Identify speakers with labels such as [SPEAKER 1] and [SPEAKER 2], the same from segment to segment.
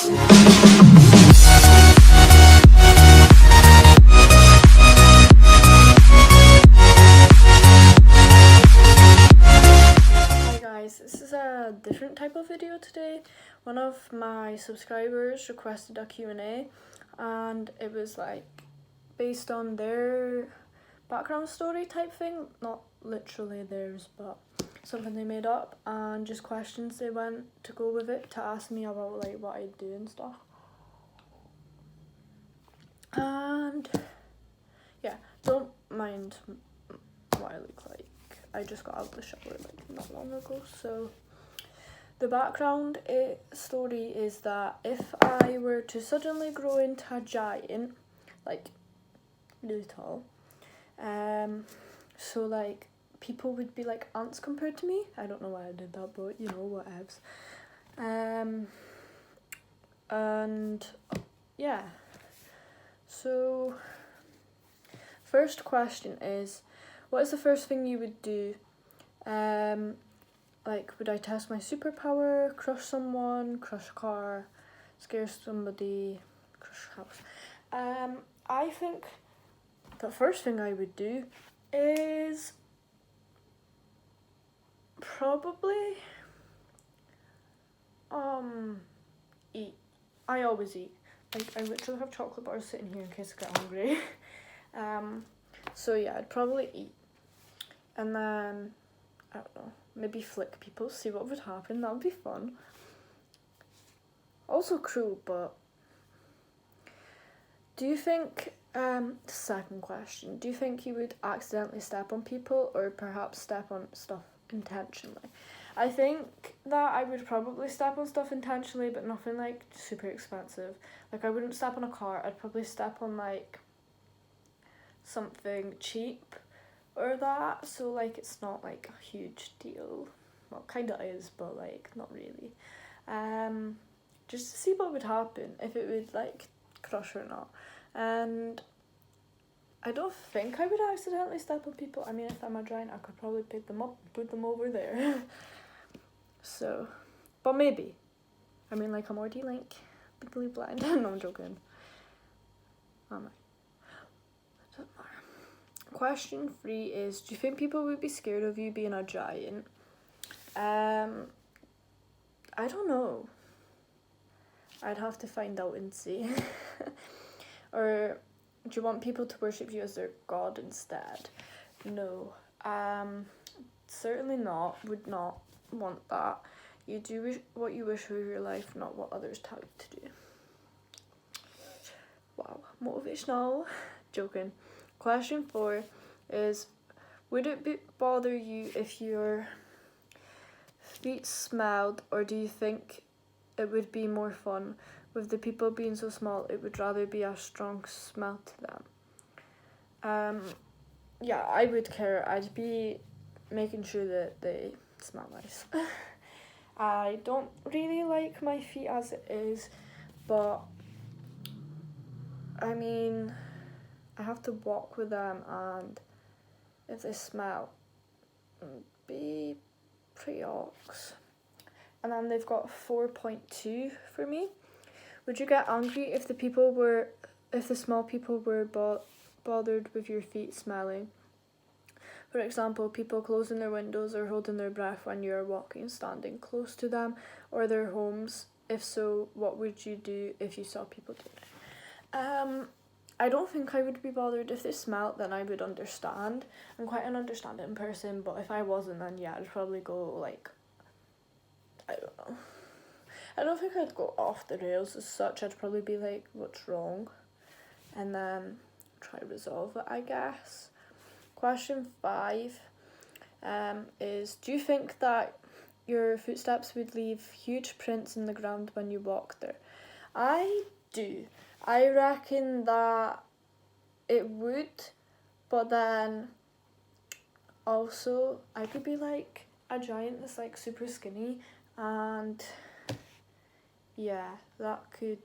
[SPEAKER 1] Hi guys, this is a different type of video today. One of my subscribers requested a Q&A and it was like based on their background story type thing, not literally theirs but something they made up, and just questions they went to go with it to ask me about like what I do and stuff. And yeah, don't mind what I look like. I just got out of the shower like not long ago. So the background story is that if I were to suddenly grow into a giant, like really tall, so like people would be like ants compared to me. I don't know why I did that, but you know, whatevs. And yeah, so first question is, what is the first thing you would do? Like, would I test my superpower, crush someone, crush a car, scare somebody, crush a house? I think the first thing I would do is probably eat. I always eat. Like, I literally have chocolate bars sitting here in case I get hungry. So yeah, I'd probably eat. And then, I don't know, maybe flick people, see what would happen. That would be fun. Also cruel, but do you think, second question, do you think you would accidentally step on people or perhaps step on stuff intentionally? I think that I would probably step on stuff intentionally, but nothing like super expensive. Like, I wouldn't step on a car, I'd probably step on like something cheap or that, so like it's not like a huge deal. Well, kind of is, but like not really. Just to see what would happen, if it would like crush or not. And I don't think I would accidentally step on people. I mean, if I'm a giant, I could probably pick them up and put them over there. So, but maybe. I mean, like a Morty Link, legally blind. No, I'm joking. Doesn't matter. Question 3 is, do you think people would be scared of you being a giant? I don't know. I'd have to find out and see. Or do you want people to worship you as their god instead? No. Certainly not. Would not want that. You do what you wish for your life, not what others tell you to do. Wow, motivational. Joking. Question 4 is, would it bother you if your feet smelled, or do you think it would be more fun? With the people being so small, it would rather be a strong smell to them. Yeah, I would care. I'd be making sure that they smell nice. I don't really like my feet as it is, but I mean, I have to walk with them, and if they smell, it'd be pretty ox. And then they've got 4.2 for me. Would you get angry if the small people were bothered with your feet smelling? For example, people closing their windows or holding their breath when you are walking, standing close to them, or their homes. If so, what would you do if you saw people doing it? I don't think I would be bothered. If they smelt, then I would understand. I'm quite an understanding person, but if I wasn't, then yeah, I'd probably go like, I don't know. I don't think I'd go off the rails as such. I'd probably be like, what's wrong? And then try to resolve it, I guess. Question 5 is, do you think that your footsteps would leave huge prints in the ground when you walk there? I do. I reckon that it would, but then also I could be like a giant that's like super skinny, and yeah, that could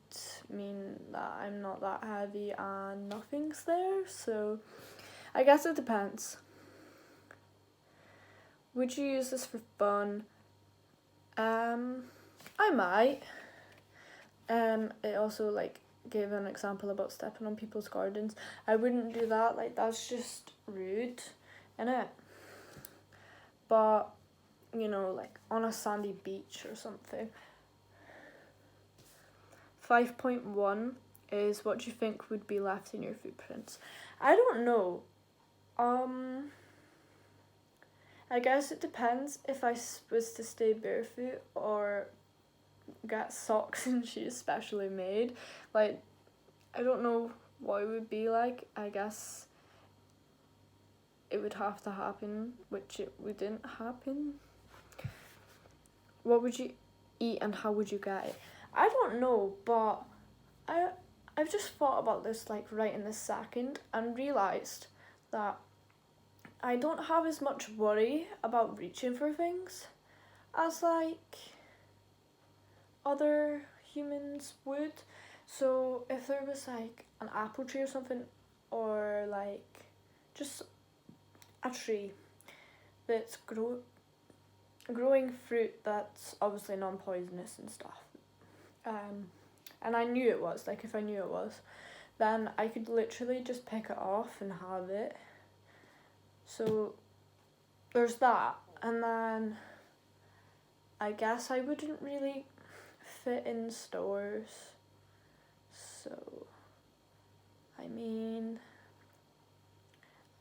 [SPEAKER 1] mean that I'm not that heavy and nothing's there, so I guess it depends. Would you use this for fun? I might. It also like gave an example about stepping on people's gardens. I wouldn't do that, like that's just rude, innit? But, you know, like on a sandy beach or something. 5.1 is what do you think would be left in your footprints? I don't know. I guess it depends if I was to stay barefoot or get socks and shoes specially made. Like, I don't know what it would be like. I guess it would have to happen, which it wouldn't happen. What would you eat and how would you get it? I don't know, but I've just thought about this like right in this second and realised that I don't have as much worry about reaching for things as like other humans would. So if there was like an apple tree or something, or like just a tree that's growing fruit that's obviously non-poisonous and stuff, and I knew it was, like if I knew it was, then I could literally just pick it off and have it. So there's that, and then I guess I wouldn't really fit in stores, so I mean,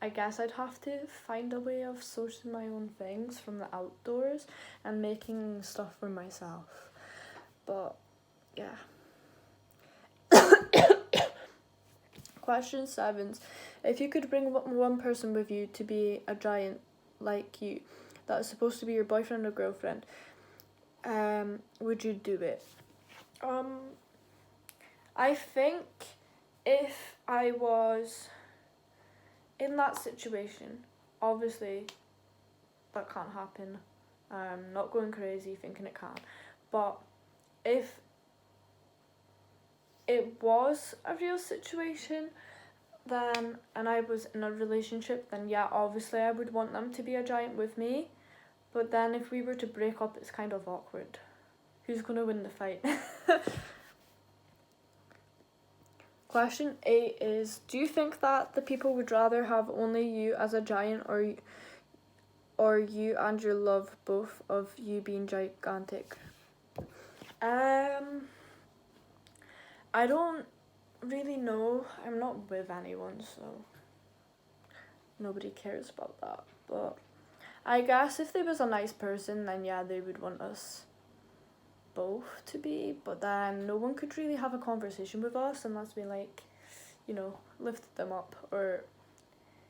[SPEAKER 1] I guess I'd have to find a way of sourcing my own things from the outdoors and making stuff for myself. But yeah. Question 7. If you could bring one person with you to be a giant like you, that is supposed to be your boyfriend or girlfriend, would you do it? I think if I was in that situation, obviously that can't happen. I'm not going crazy thinking it can. But if it was a real situation, then, and I was in a relationship, then yeah, obviously I would want them to be a giant with me. But then if we were to break up, it's kind of awkward. Who's going to win the fight? Question 8 is, do you think that the people would rather have only you as a giant, or you and your love both of you being gigantic? I don't really know. I'm not with anyone, so nobody cares about that. But I guess if they was a nice person, then yeah, they would want us both to be, but then no one could really have a conversation with us unless we like, you know, lifted them up or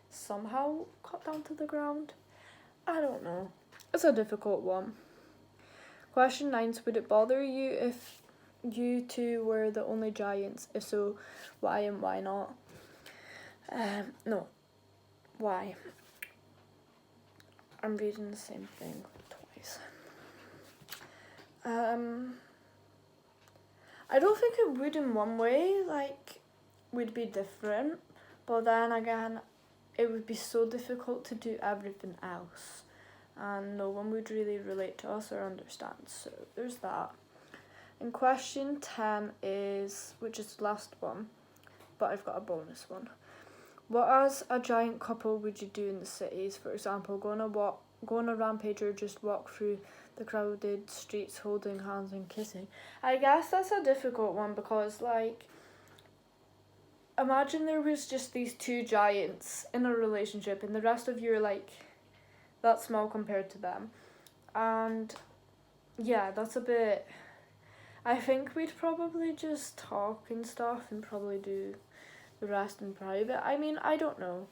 [SPEAKER 1] somehow got down to the ground. I don't know. It's a difficult one. Question 9, would it bother you if you two were the only giants? If so, why and why not? No. Why? I'm reading the same thing twice. I don't think it would in one way, like, we'd be different, but then again, it would be so difficult to do everything else, and no one would really relate to us or understand, so there's that. And question 10 is, which is the last one, but I've got a bonus one. What as a giant couple would you do in the cities? For example, go on a rampage or just walk through the crowded streets holding hands and kissing? I guess that's a difficult one because, like, imagine there was just these two giants in a relationship and the rest of you are, like, that small compared to them. And, yeah, that's a bit... I think we'd probably just talk and stuff and probably do the rest in private. I mean, I don't know.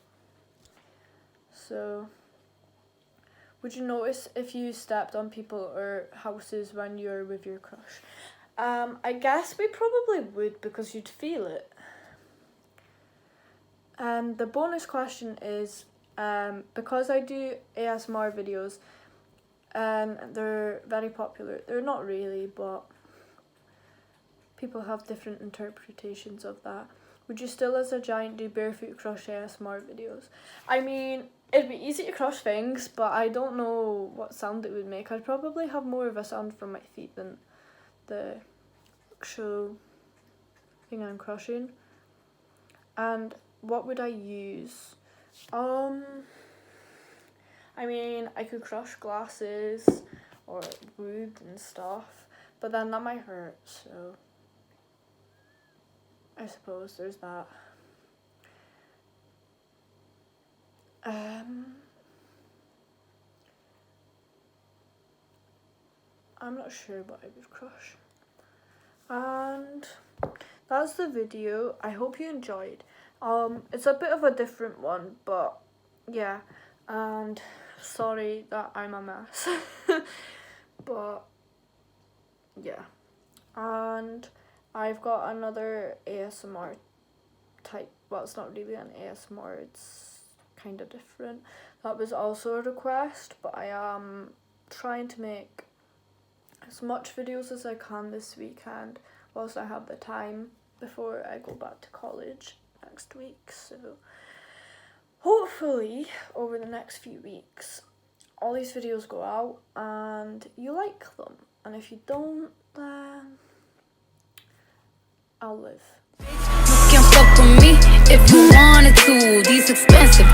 [SPEAKER 1] So... would you notice if you stepped on people or houses when you're with your crush? I guess we probably would because you'd feel it. And the bonus question is, because I do ASMR videos and they're very popular, they're not really, but people have different interpretations of that. Would you still as a giant do barefoot crush ASMR videos? I mean, it'd be easy to crush things, but I don't know what sound it would make. I'd probably have more of a sound from my feet than the actual thing I'm crushing. And what would I use? I mean, I could crush glasses or wood and stuff, but then that might hurt, so I suppose there's that. I'm not sure what I would crush. And that's the video. I hope you enjoyed. It's a bit of a different one, but yeah, and sorry that I'm a mess. But yeah, and I've got another ASMR type, well, it's not really an ASMR, it's kind of different. That was also a request, but I am trying to make as much videos as I can this weekend whilst I have the time before I go back to college next week. So hopefully over the next few weeks all these videos go out and you like them, and if you don't, then I'll live.
[SPEAKER 2] You can fuck with me if you wanted to. These expensive